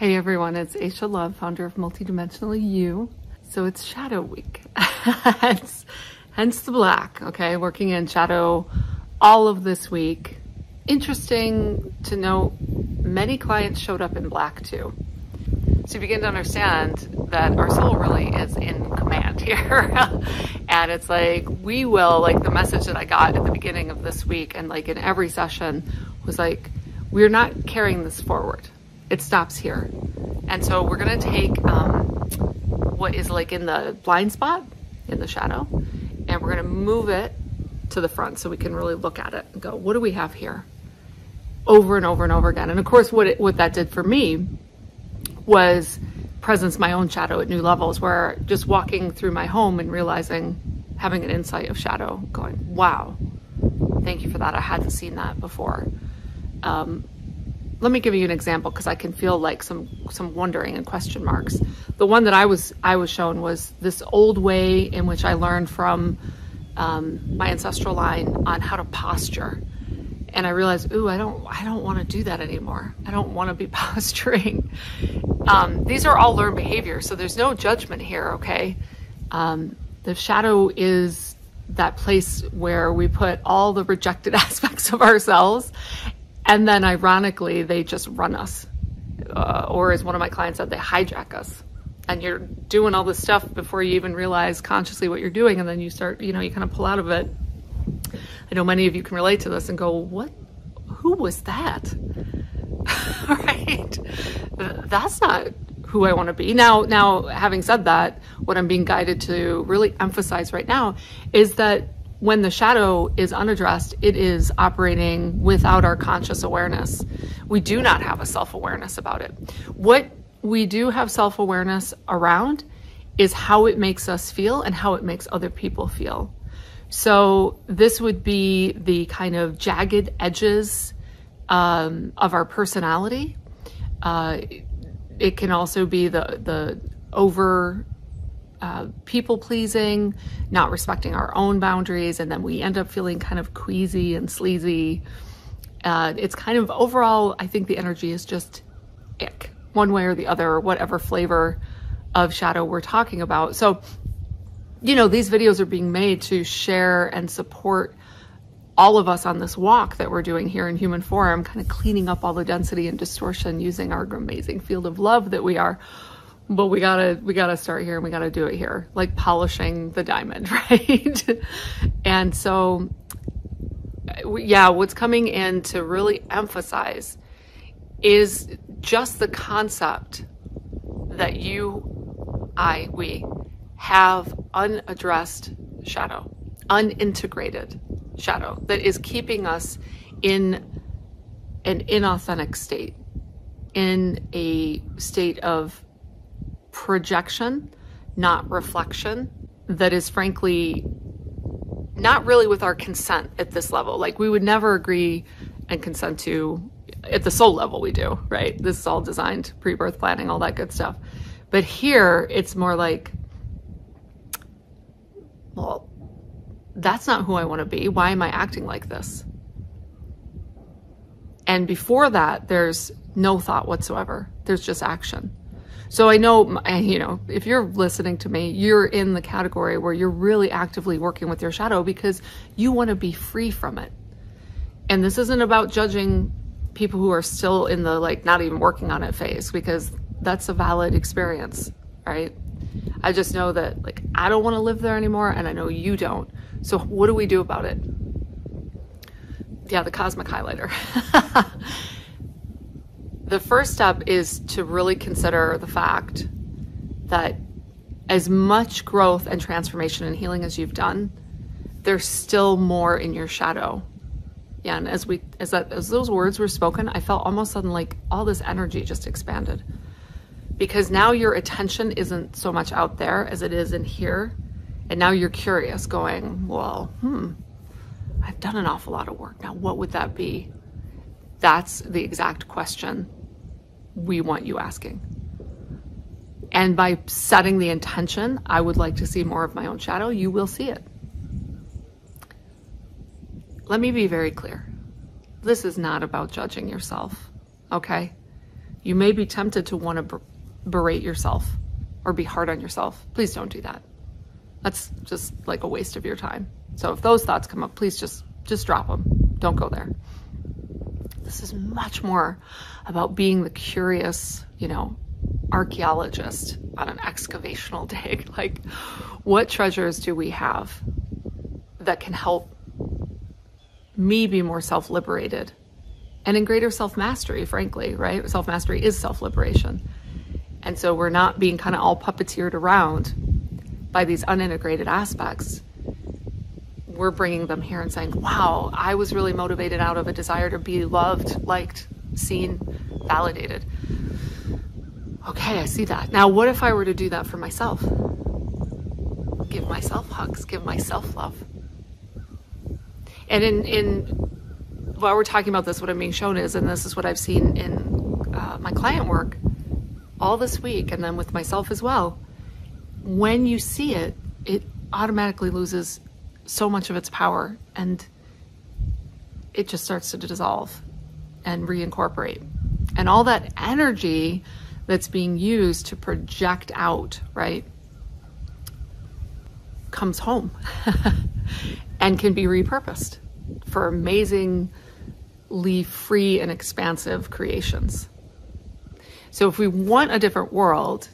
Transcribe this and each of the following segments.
Hey everyone, it's Aisha Love, founder of Multidimensional You. So it's Shadow Week, hence the black, okay? Working in shadow all of this week. Interesting to note, many clients showed up in black too. So you begin to understand that our soul really is in command here. And it's like, we will, like the message that I got at the beginning of this week and like in every session was like, we're not carrying this forward. It stops here. And so we're going to take what is like in the blind spot in the shadow, and we're going to move it to the front so we can really look at it and go, what do we have here? Over and over and over again. And of course, what that did for me was presence my own shadow at new levels, where just walking through my home and realizing, having an insight of shadow, going, wow, thank you for that. I hadn't seen that before. Let me give you an example because I can feel like some wondering and question marks. The one that I was shown was this old way in which I learned from my ancestral line on how to posture. And I realized, ooh, I don't want to do that anymore. I don't want to be posturing. These are all learned behaviors, so there's no judgment here, okay? The shadow is that place where we put all the rejected aspects of ourselves, and then ironically, they just run us. Or as one of my clients said, they hijack us. And you're doing all this stuff before you even realize consciously what you're doing, and then you start, you kind of pull out of it. I know many of you can relate to this and go, what? Who was that? Right? That's not who I want to be. Now, having said that, what I'm being guided to really emphasize right now is that when the shadow is unaddressed, it is operating without our conscious awareness. We do not have a self-awareness about it. What we do have self-awareness around is how it makes us feel and how it makes other people feel. So this would be the kind of jagged edges of our personality. It can also be the over people-pleasing, not respecting our own boundaries, and then we end up feeling kind of queasy and sleazy. It's kind of overall, I think the energy is just ick, one way or the other, or whatever flavor of shadow we're talking about. So, these videos are being made to share and support all of us on this walk that we're doing here in human form, kind of cleaning up all the density and distortion using our amazing field of love that we are. But we gotta start here, and we gotta do it here, like polishing the diamond, right? And so, yeah, what's coming in to really emphasize is just the concept that we have unaddressed shadow, unintegrated shadow that is keeping us in an inauthentic state, in a state of projection, not reflection, that is frankly not really with our consent at this level. Like we would never agree and consent to, at the soul level we do, right? This is all designed, pre-birth planning, all that good stuff. But here it's more like, well, that's not who I want to be. Why am I acting like this? And before that, there's no thought whatsoever. There's just action. So I know, if you're listening to me, you're in the category where you're really actively working with your shadow because you want to be free from it. And this isn't about judging people who are still in the not even working on it phase, because that's a valid experience, right? I just know that I don't want to live there anymore, and I know you don't. So what do we do about it? Yeah, the cosmic highlighter. The first step is to really consider the fact that as much growth and transformation and healing as you've done, there's still more in your shadow. Yeah, and as those words were spoken, I felt almost sudden like all this energy just expanded. Because now your attention isn't so much out there as it is in here. And now you're curious, going, well, I've done an awful lot of work. Now, what would that be? That's the exact question we want you asking. And by setting the intention, I would like to see more of my own shadow, you will see it. Let me be very clear. This is not about judging yourself, okay? You may be tempted to want to berate yourself or be hard on yourself. Please don't do that. That's just like a waste of your time. So if those thoughts come up, please just drop them. Don't go there. This is much more about being the curious, archaeologist on an excavational dig. Like, what treasures do we have that can help me be more self-liberated and in greater self-mastery, frankly, right? Self-mastery is self-liberation. And so we're not being kind of all puppeteered around by these unintegrated aspects. We're bringing them here and saying, wow, I was really motivated out of a desire to be loved, liked, seen, validated. Okay, I see that. Now, what if I were to do that for myself? Give myself hugs, give myself love. And while we're talking about this, what I'm being shown is, and this is what I've seen in my client work all this week, and then with myself as well, when you see it, it automatically loses so much of its power, and it just starts to dissolve and reincorporate. And all that energy that's being used to project out, right, comes home and can be repurposed for amazingly free and expansive creations. So if we want a different world,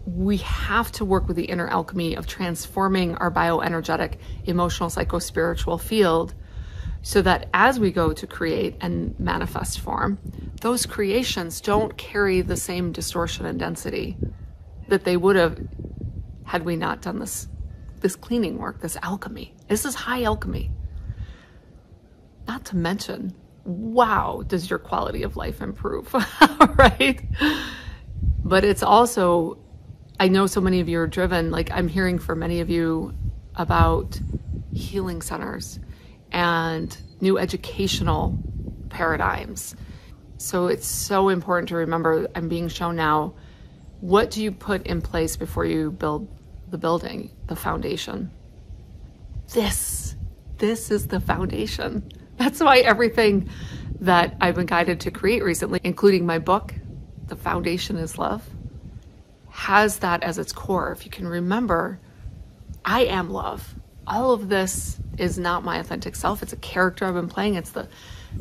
we have to work with the inner alchemy of transforming our bioenergetic, emotional, psycho-spiritual field so that as we go to create and manifest form, those creations don't carry the same distortion and density that they would have had we not done this cleaning work, this alchemy. This is high alchemy. Not to mention, wow, does your quality of life improve, right? But it's also, I know so many of you are driven, like I'm hearing from many of you about healing centers and new educational paradigms. So it's so important to remember, I'm being shown now, what do you put in place before you build the building, the foundation? This is the foundation. That's why everything that I've been guided to create recently, including my book, The Foundation is Love, has that as its core. If you can remember, I am love. All of this is not my authentic self. It's a character I've been playing. It's the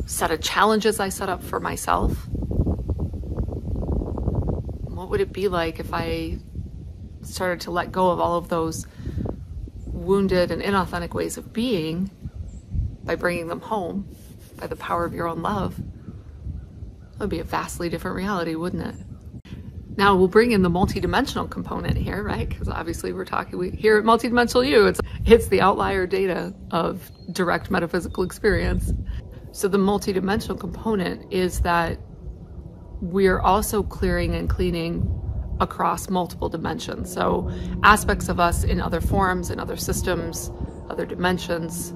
set of challenges I set up for myself. What would it be like if I started to let go of all of those wounded and inauthentic ways of being by bringing them home by the power of your own love? It would be a vastly different reality, wouldn't it? Now we'll bring in the multidimensional component here, right? Because obviously we're talking here at Multidimensional You, it's the outlier data of direct metaphysical experience. So the multidimensional component is that we're also clearing and cleaning across multiple dimensions. So aspects of us in other forms, in other systems, other dimensions,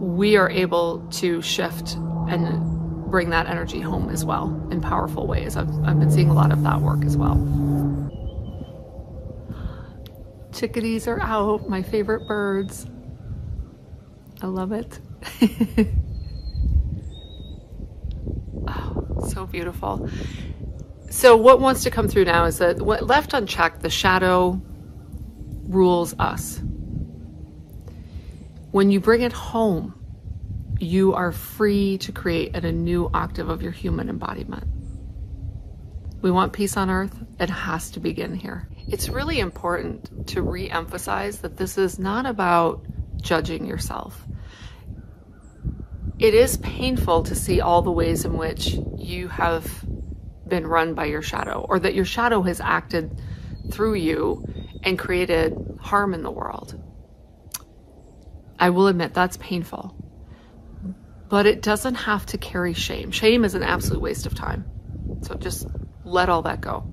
we are able to shift and bring that energy home as well in powerful ways. I've been seeing a lot of that work as well. Chickadees are out, my favorite birds. I love it. Oh, so beautiful. So what wants to come through now is that what left unchecked, the shadow rules us. When you bring it home, you are free to create at a new octave of your human embodiment. We want peace on earth. It has to begin here. It's really important to re-emphasize that this is not about judging yourself. It is painful to see all the ways in which you have been run by your shadow, or that your shadow has acted through you and created harm in the world. I will admit that's painful. But it doesn't have to carry shame. Shame is an absolute waste of time. So just let all that go.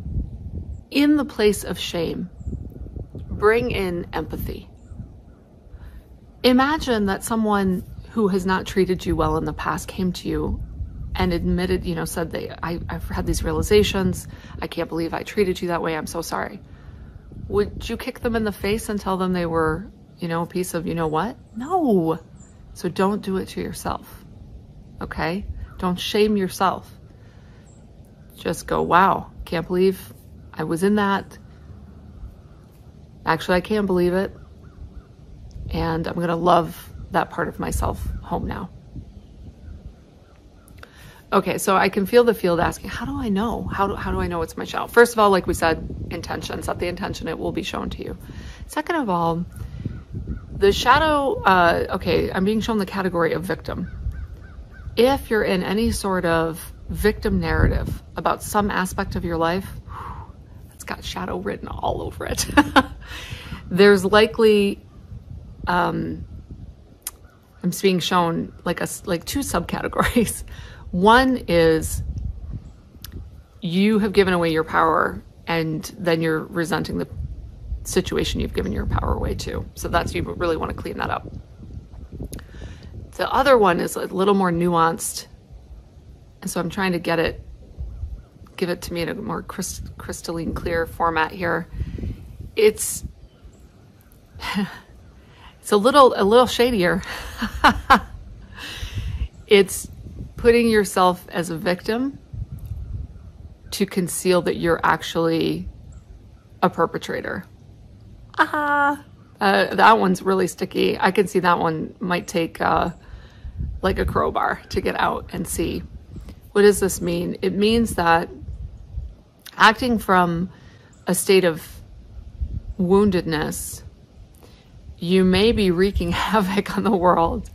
In the place of shame, bring in empathy. Imagine that someone who has not treated you well in the past came to you and admitted, said, I've had these realizations. I can't believe I treated you that way. I'm so sorry. Would you kick them in the face and tell them they were, a piece of what? No. So don't do it to yourself. Okay? Don't shame yourself. Just go, wow, can't believe I was in that. Actually, I can believe it. And I'm going to love that part of myself home now. Okay, so I can feel the field asking, how do I know? How do I know it's my shadow? First of all, like we said, intention. Set the intention, it will be shown to you. Second of all, the shadow, okay, I'm being shown the category of victim. If you're in any sort of victim narrative about some aspect of your life, it's got shadow written all over it. There's likely, I'm being shown like two subcategories. One is you have given away your power and then you're resenting the situation you've given your power away to. So that's, you really want to clean that up. The other one is a little more nuanced. And so I'm trying to give it to me in a more crystalline clear format here. It's a little shadier. It's putting yourself as a victim to conceal that you're actually a perpetrator. That one's really sticky. I can see that one might take like a crowbar to get out and see. What does this mean? It means that acting from a state of woundedness, you may be wreaking havoc on the world,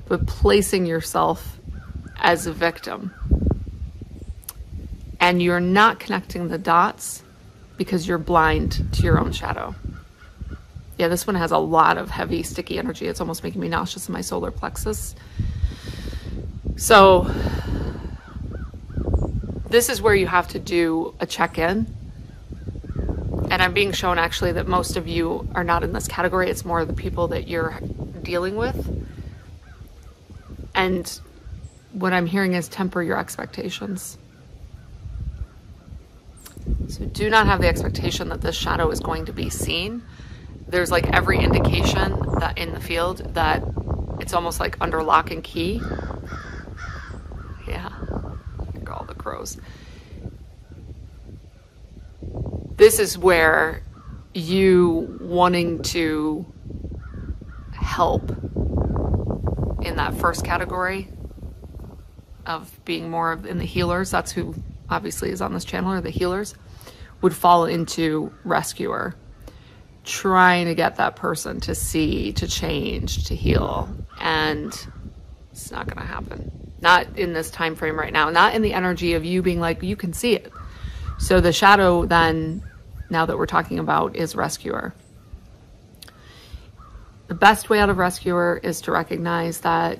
but placing yourself as a victim. And you're not connecting the dots because you're blind to your own shadow. Yeah, this one has a lot of heavy, sticky energy. It's almost making me nauseous in my solar plexus. So this is where you have to do a check-in. And I'm being shown actually that most of you are not in this category. It's more the people that you're dealing with. And what I'm hearing is temper your expectations. So do not have the expectation that this shadow is going to be seen. There's like every indication that in the field that it's almost like under lock and key. Yeah, look at all the crows. This is where you wanting to help in that first category of being more in the healers, that's who obviously is on this channel, or the healers, would fall into rescuer, trying to get that person to see, to change, to heal. And it's not going to happen. Not in this time frame right now. Not in the energy of you being like, you can see it. So the shadow then, now that we're talking about, is rescuer. The best way out of rescuer is to recognize that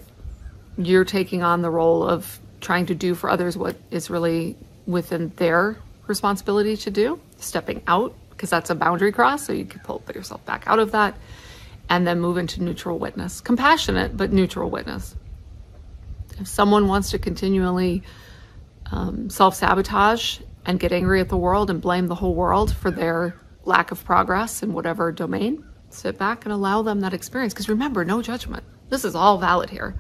you're taking on the role of trying to do for others what is really within their responsibility to do, stepping out, because that's a boundary cross, so you can pull yourself back out of that, and then move into neutral witness. Compassionate, but neutral witness. If someone wants to continually self-sabotage and get angry at the world and blame the whole world for their lack of progress in whatever domain, sit back and allow them that experience. Because remember, no judgment. This is all valid here.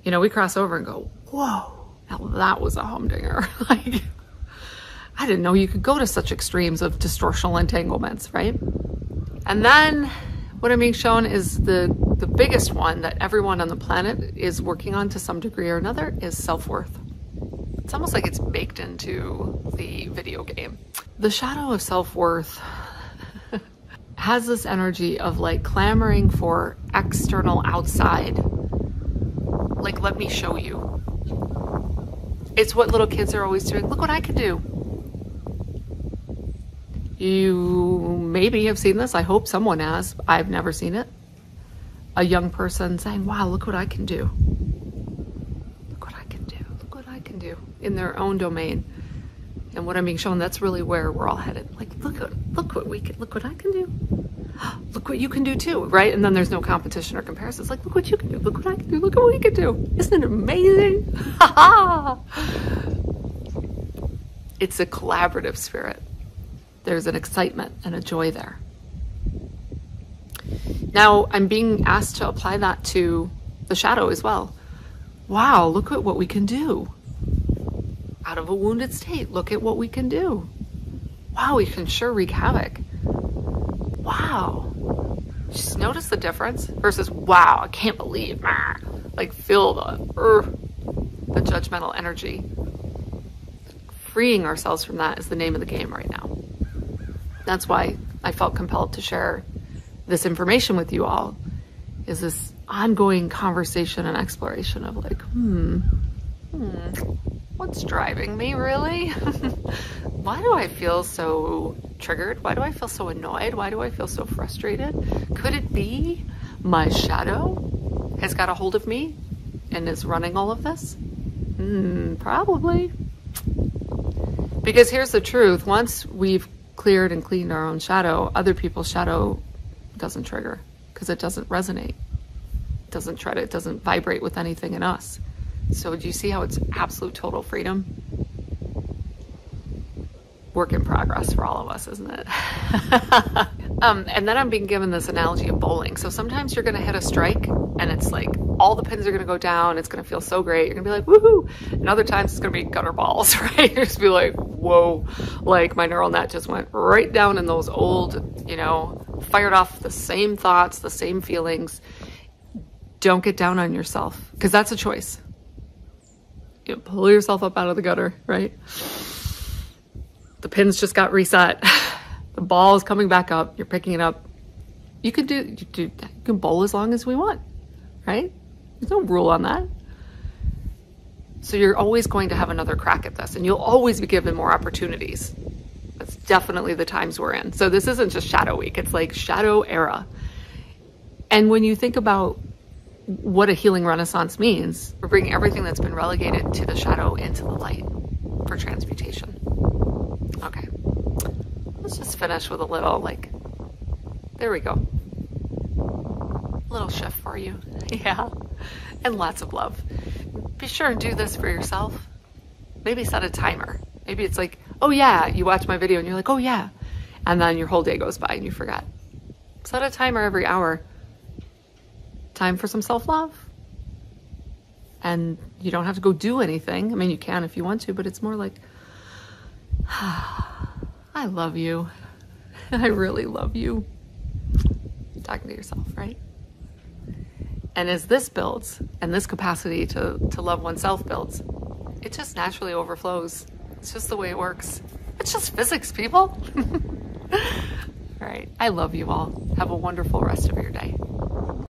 You know, we cross over and go, whoa, that was a humdinger. Like, I didn't know you could go to such extremes of distortional entanglements, right? And then what I'm being shown is the biggest one that everyone on the planet is working on to some degree or another is self-worth. It's almost like it's baked into the video game. The shadow of self-worth has this energy of like clamoring for external outside. Like, let me show you. It's what little kids are always doing. Look what I can do. You maybe have seen this. I hope someone has. I've never seen it. A young person saying, wow, look what I can do. Look what I can do. Look what I can do in their own domain. And what I'm being shown, that's really where we're all headed. Like, look what I can do. Look what you can do too, right? And then there's no competition or comparison. It's like, look what you can do. Look what I can do. Look what we can do. Isn't it amazing? It's a collaborative spirit. There's an excitement and a joy there. Now, I'm being asked to apply that to the shadow as well. Wow, look at what we can do. out of a wounded state. Look at what we can do. Wow, we can sure wreak havoc. Wow. Just notice the difference versus, wow, I can't believe, like feel the judgmental energy. Freeing ourselves from that is the name of the game right now. That's why I felt compelled to share this information with you all, is this ongoing conversation and exploration of like, what's driving me really? Why do I feel so triggered? Why do I feel so annoyed? Why do I feel so frustrated? Could it be my shadow has got a hold of me and is running all of this? Probably. Because here's the truth. Once we've cleared and cleaned our own shadow, other people's shadow doesn't trigger because it doesn't resonate. It doesn't vibrate with anything in us. So do you see how it's absolute total freedom? Work in progress for all of us, isn't it? And then I'm being given this analogy of bowling. So sometimes you're going to hit a strike and it's like all the pins are going to go down. It's going to feel so great. You're going to be like, woohoo. And other times it's going to be gutter balls, right? You're just be like, whoa, like my neural net just went right down in those old, fired off the same thoughts, the same feelings. Don't get down on yourself because that's a choice. You pull yourself up out of the gutter, right? The pins just got reset. The ball is coming back up. You're picking it up. You can bowl as long as we want, right? There's no rule on that. So you're always going to have another crack at this and you'll always be given more opportunities. That's definitely the times we're in. So this isn't just shadow week. It's like shadow era. And when you think about what a healing renaissance means, we're bringing everything that's been relegated to the shadow into the light for transmutation. Okay, let's just finish with a little, there we go. Little shift for you. Yeah, and lots of love. Be sure and do this for yourself. Maybe set a timer. Maybe it's like, oh yeah, you watch my video and you're like, oh yeah. And then your whole day goes by and you forget. Set a timer every hour. Time for some self-love. And you don't have to go do anything. I mean, you can if you want to, but it's more like, I love you. I really love you. You're talking to yourself, right? And as this builds, and this capacity to love oneself builds, it just naturally overflows. It's just the way it works. It's just physics, people. All right. I love you all. Have a wonderful rest of your day.